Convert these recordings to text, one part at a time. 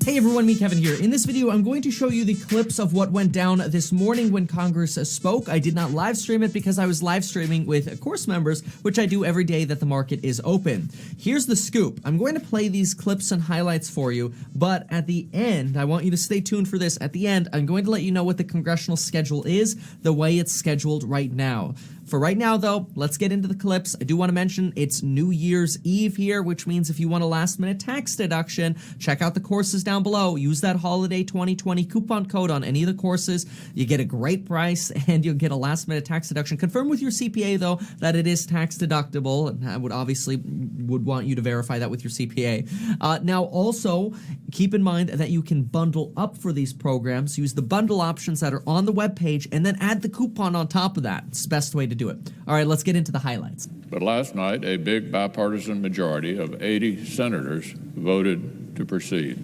Hey everyone, me Kevin here. In this video, I'm going to show you the clips of what went down this morning when Congress spoke. I did not live stream it because I was live streaming with course members, which I do every day that the market is open. Here's the scoop. I'm going to play these clips and highlights for you, but at the end, I want you to stay tuned for this. At the end, I'm going to let you know what the congressional schedule is, the way it's scheduled right now. For right now, though, let's get into the clips. I do want to mention it's New Year's Eve here, which means if you want a last-minute tax deduction, check out the courses down below. Use that Holiday 2020 coupon code on any of the courses. You get a great price, and you'll get a last-minute tax deduction. Confirm with your CPA, though, that it is tax deductible, and I would obviously want you to verify that with your CPA. Now, also, keep in mind that you can bundle up for these programs. Use the bundle options that are on the webpage, and then add the coupon on top of that. It's the best way to do it. All right, let's get into the highlights. But last night, a big bipartisan majority of 80 senators voted to proceed.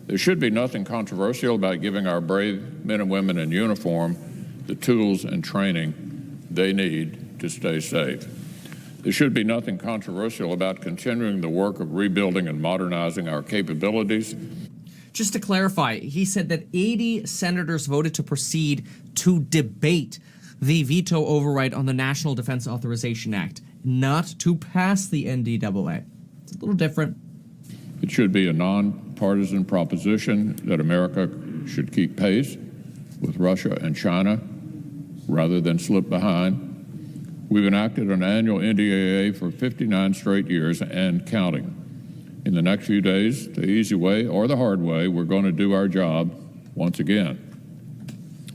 There should be nothing controversial about giving our brave men and women in uniform the tools and training they need to stay safe. There should be nothing controversial about continuing the work of rebuilding and modernizing our capabilities. Just to clarify, he said that 80 senators voted to proceed to debate the veto override on the National Defense Authorization Act, not to pass the NDAA. It's a little different. It should be a nonpartisan proposition that America should keep pace with Russia and China rather than slip behind. We've enacted an annual NDAA for 59 straight years and counting. In the next few days, the easy way or the hard way, we're going to do our job once again.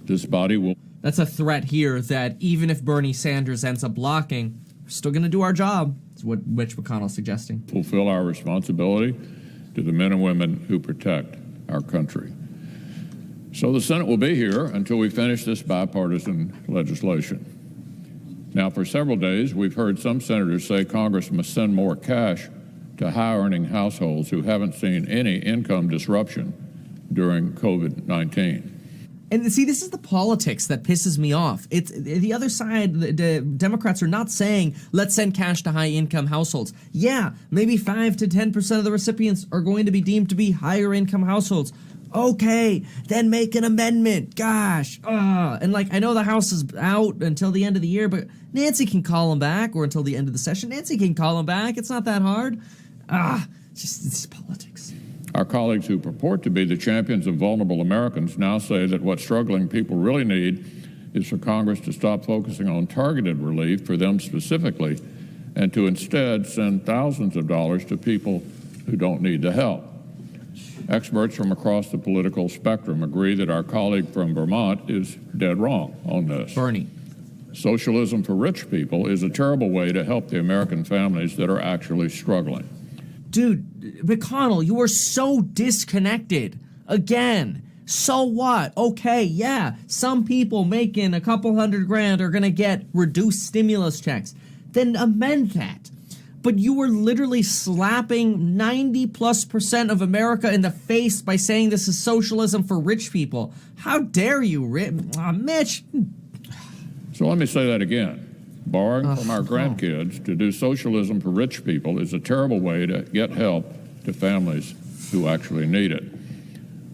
This body will... That's a threat here that even if Bernie Sanders ends up blocking, we're still going to do our job. That's what Mitch McConnell's suggesting. Fulfill our responsibility to the men and women who protect our country. So the Senate will be here until we finish this bipartisan legislation. Now, for several days, we've heard some senators say Congress must send more cash to high-earning households who haven't seen any income disruption during COVID-19. And see, this is the politics that pisses me off. It's the other side. The Democrats are not saying, let's send cash to high-income households. Yeah, maybe 5 to 10% of the recipients are going to be deemed to be higher-income households. Okay, then make an amendment. Gosh. And, like, I know the House is out until the end of the year, but Nancy can call them back, or until the end of the session. Nancy can call them back. It's not that hard. It's politics. Our colleagues who purport to be the champions of vulnerable Americans now say that what struggling people really need is for Congress to stop focusing on targeted relief for them specifically and to instead send thousands of dollars to people who don't need the help. Experts from across the political spectrum agree that our colleague from Vermont is dead wrong on this. Bernie. Socialism for rich people is a terrible way to help the American families that are actually struggling. Dude, McConnell, you are so disconnected. Again, so what? Okay, yeah, some people making a couple $100,000 are going to get reduced stimulus checks. Then amend that. But you were literally slapping 90+% of America in the face by saying this is socialism for rich people. How dare you, Mitch? So let me say that again. Borrowing from our grandkids to do socialism for rich people is a terrible way to get help to families who actually need it.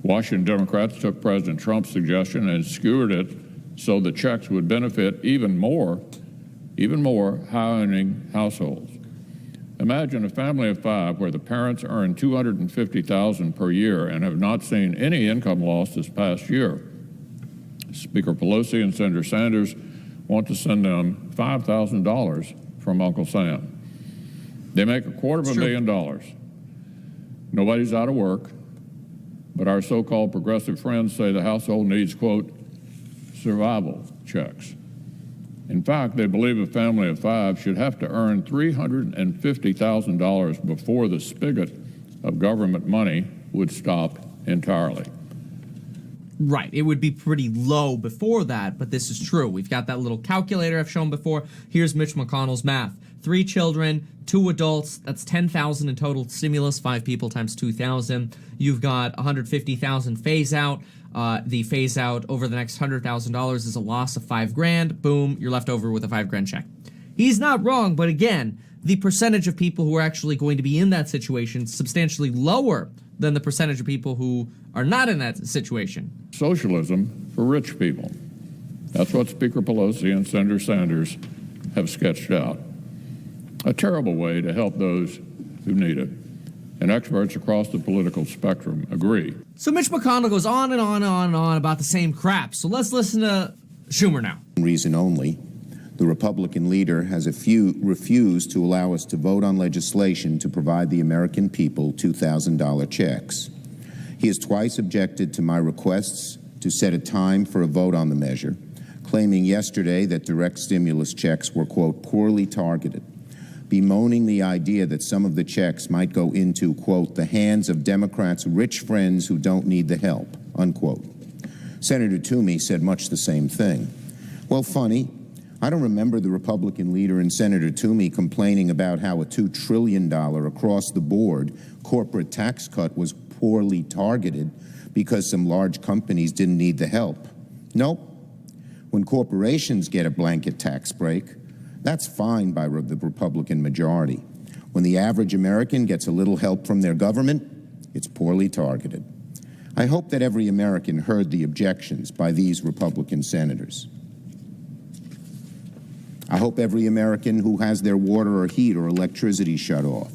Washington Democrats took President Trump's suggestion and skewered it so the checks would benefit even more high-earning households. Imagine a family of 5 where the parents earn $250,000 per year and have not seen any income loss this past year. Speaker Pelosi and Senator Sanders want to send them $5,000 from Uncle Sam. They make $250,000. Nobody's out of work, but our so-called progressive friends say the household needs, quote, survival checks. In fact, they believe a family of 5 should have to earn $350,000 before the spigot of government money would stop entirely. Right, it would be pretty low before that, but this is true. We've got that little calculator I've shown before. Here's Mitch McConnell's math. 3 children, 2 adults, that's $10,000 in total stimulus, 5 people times 2,000. You've got $150,000 phase out. The phase out over the next $100,000 is a loss of $5,000. Boom, you're left over with a $5,000 check. He's not wrong, but again, the percentage of people who are actually going to be in that situation is substantially lower than the percentage of people who are not in that situation. Socialism for rich people. That's what Speaker Pelosi and Senator Sanders have sketched out. A terrible way to help those who need it. And experts across the political spectrum agree. So Mitch McConnell goes on and on and on and on about the same crap. So let's listen to Schumer now. Reason only. The Republican leader has refused to allow us to vote on legislation to provide the American people $2,000 checks. He has twice objected to my requests to set a time for a vote on the measure, claiming yesterday that direct stimulus checks were, quote, poorly targeted, bemoaning the idea that some of the checks might go into, quote, the hands of Democrats' rich friends who don't need the help, unquote. Senator Toomey said much the same thing. Well, funny, I don't remember the Republican leader and Senator Toomey complaining about how a $2 trillion across-the-board corporate tax cut was poorly targeted because some large companies didn't need the help. Nope. When corporations get a blanket tax break, that's fine by the Republican majority. When the average American gets a little help from their government, it's poorly targeted. I hope that every American heard the objections by these Republican senators. I hope every American who has their water or heat or electricity shut off,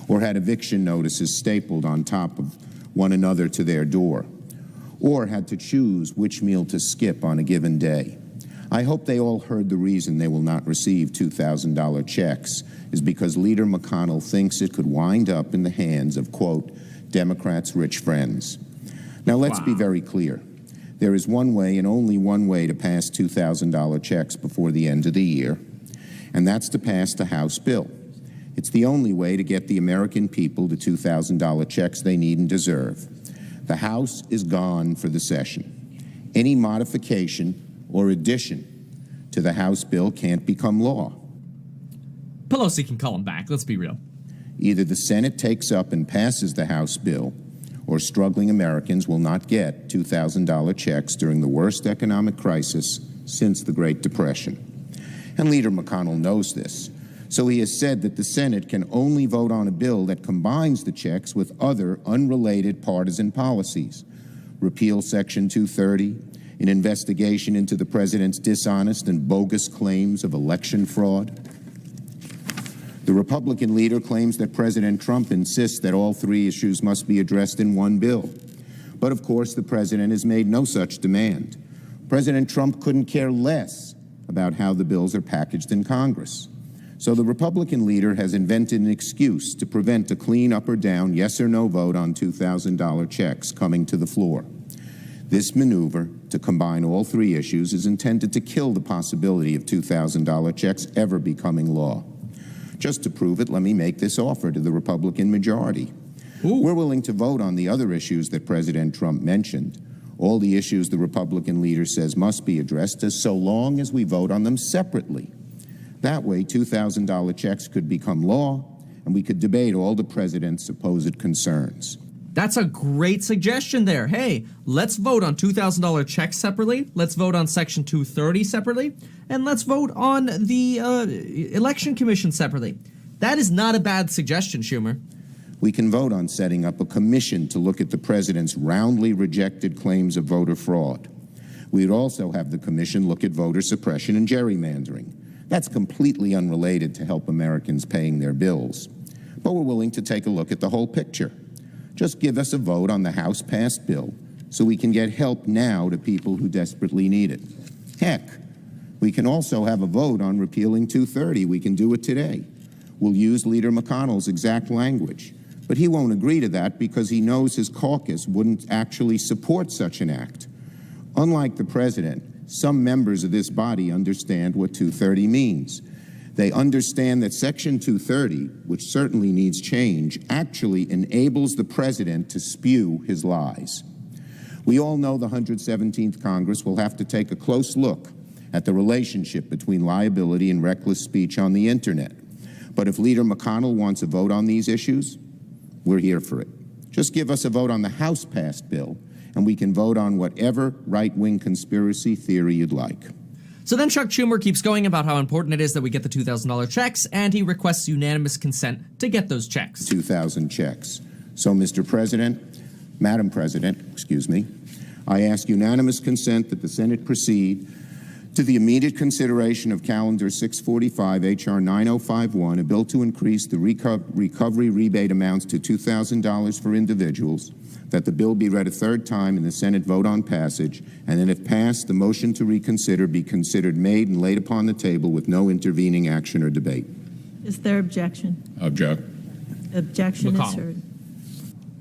or had eviction notices stapled on top of one another to their door, or had to choose which meal to skip on a given day. I hope they all heard the reason they will not receive $2,000 checks is because Leader McConnell thinks it could wind up in the hands of, quote, Democrats' rich friends. Now, let's be very clear. There is one way and only one way to pass $2,000 checks before the end of the year, and that's to pass the House bill. It's the only way to get the American people the $2,000 checks they need and deserve. The House is gone for the session. Any modification or addition to the House bill can't become law. Pelosi can call him back, let's be real. Either the Senate takes up and passes the House bill, or struggling Americans will not get $2,000 checks during the worst economic crisis since the Great Depression. And Leader McConnell knows this, so he has said that the Senate can only vote on a bill that combines the checks with other unrelated partisan policies. Repeal Section 230, an investigation into the president's dishonest and bogus claims of election fraud. The Republican leader claims that President Trump insists that all three issues must be addressed in one bill. But of course, the president has made no such demand. President Trump couldn't care less about how the bills are packaged in Congress. So the Republican leader has invented an excuse to prevent a clean up or down, yes or no vote on $2,000 checks coming to the floor. This maneuver to combine all three issues is intended to kill the possibility of $2,000 checks ever becoming law. Just to prove it, let me make this offer to the Republican majority. We're willing to vote on the other issues that President Trump mentioned, all the issues the Republican leader says must be addressed, as so long as we vote on them separately. That way, $2,000 checks could become law, and we could debate all the president's supposed concerns. That's a great suggestion there. Hey, let's vote on $2,000 checks separately. Let's vote on Section 230 separately. And let's vote on the Election Commission separately. That is not a bad suggestion, Schumer. We can vote on setting up a commission to look at the president's roundly rejected claims of voter fraud. We'd also have the commission look at voter suppression and gerrymandering. That's completely unrelated to help Americans paying their bills. But we're willing to take a look at the whole picture. Just give us a vote on the House-passed bill so we can get help now to people who desperately need it. Heck, we can also have a vote on repealing 230. We can do it today. We'll use Leader McConnell's exact language. But he won't agree to that because he knows his caucus wouldn't actually support such an act. Unlike the president, some members of this body understand what 230 means. They understand that Section 230, which certainly needs change, actually enables the president to spew his lies. We all know the 117th Congress will have to take a close look at the relationship between liability and reckless speech on the internet. But if Leader McConnell wants a vote on these issues, we're here for it. Just give us a vote on the House-passed bill, and we can vote on whatever right-wing conspiracy theory you'd like. So then Chuck Schumer keeps going about how important it is that we get the $2,000 checks, and he requests unanimous consent to get those checks. 2,000 checks. So, Madam President, excuse me, I ask unanimous consent that the Senate proceed to the immediate consideration of Calendar 645, H.R. 9051, a bill to increase the recovery rebate amounts to $2,000 for individuals, that the bill be read a third time and the Senate vote on passage, and then if passed, the motion to reconsider be considered made and laid upon the table with no intervening action or debate. Is there objection? Object. Objection is McConnell. heard.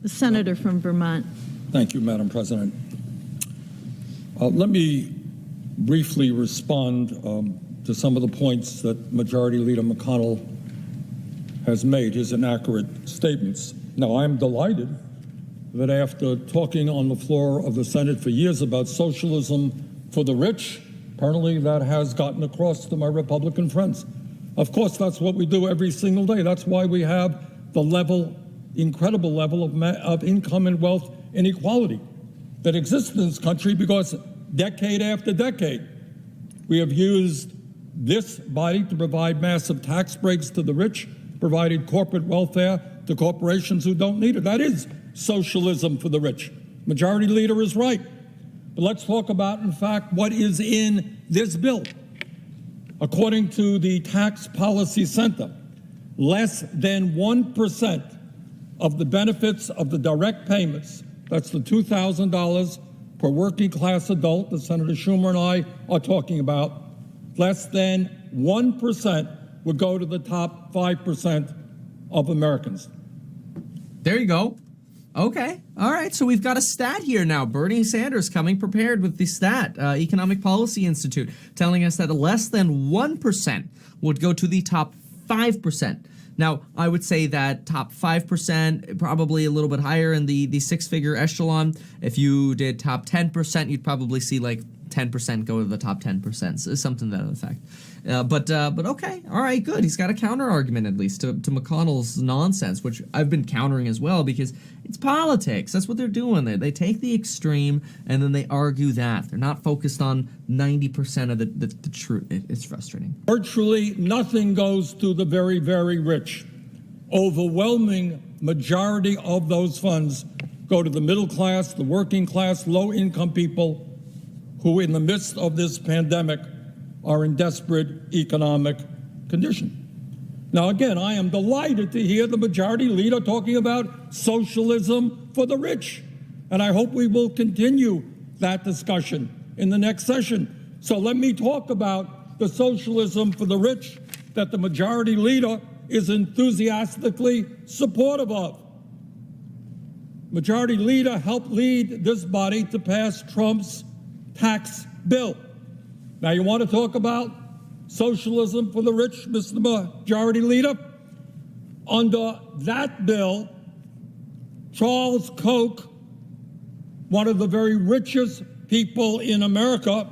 The senator from Vermont. Thank you, Madam President. Let me briefly respond to some of the points that Majority Leader McConnell has made, his inaccurate statements. Now, I'm delighted that after talking on the floor of the Senate for years about socialism for the rich, apparently that has gotten across to my Republican friends. Of course, that's what we do every single day. That's why we have the incredible level of income and wealth inequality that exists in this country, because decade after decade, we have used this body to provide massive tax breaks to the rich, provided corporate welfare to corporations who don't need it. That is socialism for the rich. Majority Leader is right. But let's talk about, in fact, what is in this bill. According to the Tax Policy Center, less than 1% of the benefits of the direct payments, that's the $2,000 per working class adult that Senator Schumer and I are talking about, less than 1% would go to the top 5% of Americans. There you go. Okay. All right. So we've got a stat here now. Bernie Sanders coming prepared with the stat. Economic Policy Institute telling us that less than 1% would go to the top 5%. Now, I would say that top 5%, probably a little bit higher in the six-figure echelon. If you did top 10%, you'd probably see like 10% go to the top 10%, so something to that effect. But okay, all right, good. He's got a counter argument at least to McConnell's nonsense, which I've been countering as well, because it's politics. That's what they're doing there. They take the extreme and then they argue that. They're not focused on 90% of the truth. It's frustrating. Virtually nothing goes to the very, very rich. Overwhelming majority of those funds go to the middle class, the working class, low-income people who, in the midst of this pandemic, are in desperate economic condition. Now, again, I am delighted to hear the Majority Leader talking about socialism for the rich, and I hope we will continue that discussion in the next session. So let me talk about the socialism for the rich that the Majority Leader is enthusiastically supportive of. Majority Leader helped lead this body to pass Trump's tax bill. Now, you want to talk about socialism for the rich, Mr. Majority Leader? Under that bill, Charles Koch, one of the very richest people in America,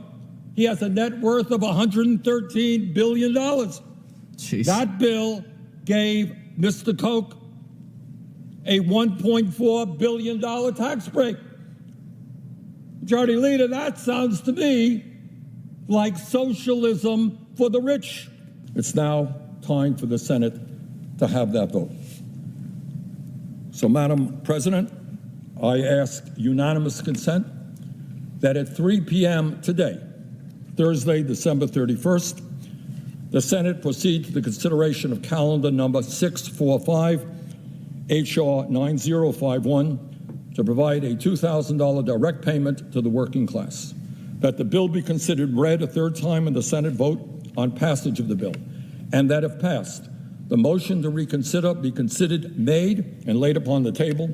he has a net worth of $113 billion. Jeez. That bill gave Mr. Koch a $1.4 billion tax break. Majority Leader, that sounds to me like socialism for the rich. It's now time for the Senate to have that vote. So, Madam President, I ask unanimous consent that at 3 p.m. today, Thursday, December 31st, the Senate proceed to the consideration of calendar number 645, H.R. 9051, to provide a $2,000 direct payment to the working class, that the bill be considered read a third time in the Senate vote on passage of the bill, and that if passed, the motion to reconsider be considered made and laid upon the table.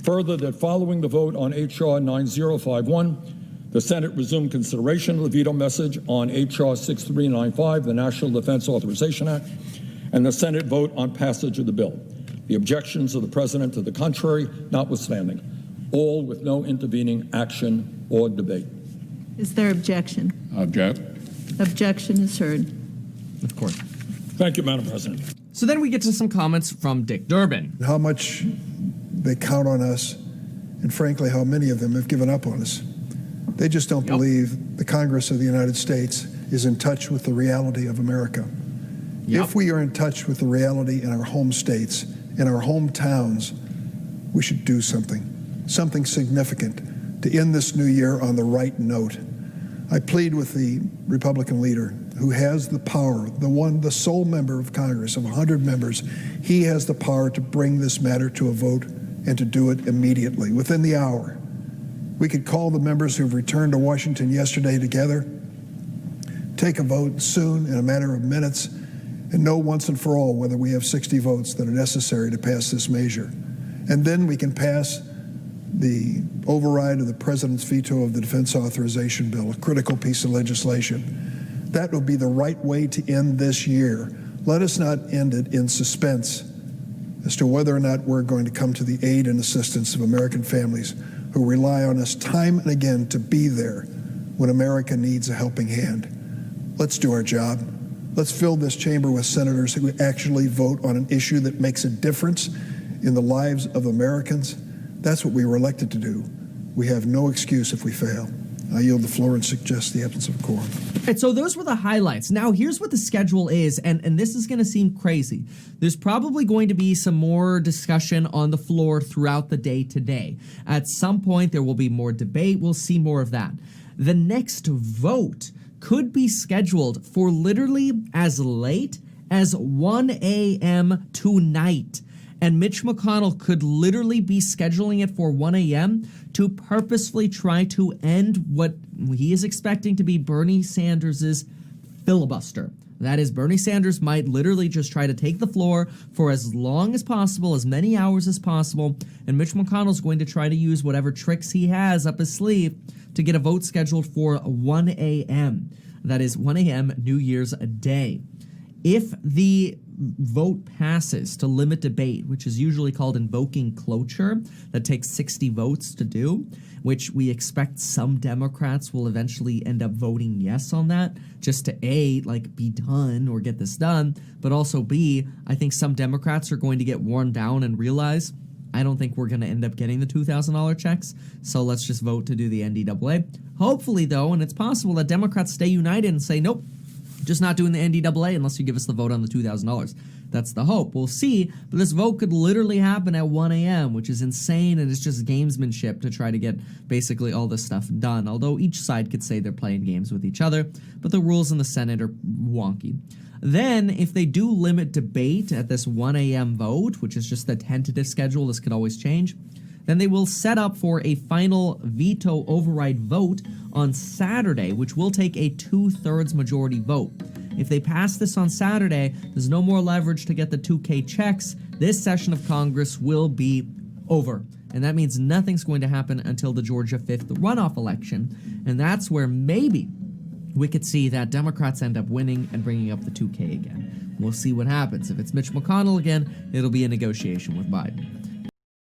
Further, that following the vote on H.R. 9051, the Senate resume consideration of the veto message on H.R. 6395, the National Defense Authorization Act, and the Senate vote on passage of the bill. The objections of the President to the contrary notwithstanding, all with no intervening action or debate. Is there objection? Object. Objection is heard. Of course. Thank you, Madam President. So then we get to some comments from Dick Durbin. How much they count on us, and frankly, how many of them have given up on us. They just don't believe the Congress of the United States is in touch with the reality of America. Yep. If we are in touch with the reality in our home states, in our hometowns, we should do something significant to end this new year on the right note. I plead with the Republican leader who has the power, the sole member of Congress of 100 members. He has the power to bring this matter to a vote and to do it immediately, within the hour. We could call the members who have returned to Washington yesterday together, take a vote soon in a matter of minutes, and know once and for all whether we have 60 votes that are necessary to pass this measure. And then we can pass the override of the president's veto of the defense authorization bill, a critical piece of legislation. That would be the right way to end this year. Let us not end it in suspense as to whether or not we're going to come to the aid and assistance of American families who rely on us time and again to be there when America needs a helping hand. Let's do our job. Let's fill this chamber with senators who actually vote on an issue that makes a difference in the lives of Americans. That's what we were elected to do. We have no excuse if we fail. I yield the floor and suggest the absence of a quorum. And so those were the highlights. Now here's what the schedule is, and this is going to seem crazy. There's probably going to be some more discussion on the floor throughout the day today. At some point there will be more debate. We'll see more of that. The next vote could be scheduled for literally as late as 1 a.m. tonight. And Mitch McConnell could literally be scheduling it for 1 a.m. to purposefully try to end what he is expecting to be Bernie Sanders' filibuster. That is, Bernie Sanders might literally just try to take the floor for as long as possible, as many hours as possible, and Mitch McConnell's going to try to use whatever tricks he has up his sleeve to get a vote scheduled for 1 a.m. That is 1 a.m. New Year's Day. If the vote passes to limit debate, which is usually called invoking cloture, that takes 60 votes to do, which we expect some Democrats will eventually end up voting yes on that, just to A, like, be done or get this done, but also B, I think some Democrats are going to get worn down and realize, I don't think we're going to end up getting the $2,000 checks, so let's just vote to do the NDAA. Hopefully, though, and it's possible that Democrats stay united and say, nope, just not doing the NDAA unless you give us the vote on the $2,000. That's the hope. We'll see, but this vote could literally happen at 1 a.m., which is insane, and it's just gamesmanship to try to get basically all this stuff done, although each side could say they're playing games with each other, but the rules in the Senate are wonky. Then, if they do limit debate at this 1 a.m. vote, which is just the tentative schedule, this could always change, then they will set up for a final veto override vote on Saturday, which will take a 2/3 majority vote. If they pass this on Saturday, there's no more leverage to get the 2K checks. This session of Congress will be over. And that means nothing's going to happen until the Georgia 5th runoff election. And that's where maybe we could see that Democrats end up winning and bringing up the 2K again. We'll see what happens. If it's Mitch McConnell again, it'll be a negotiation with Biden.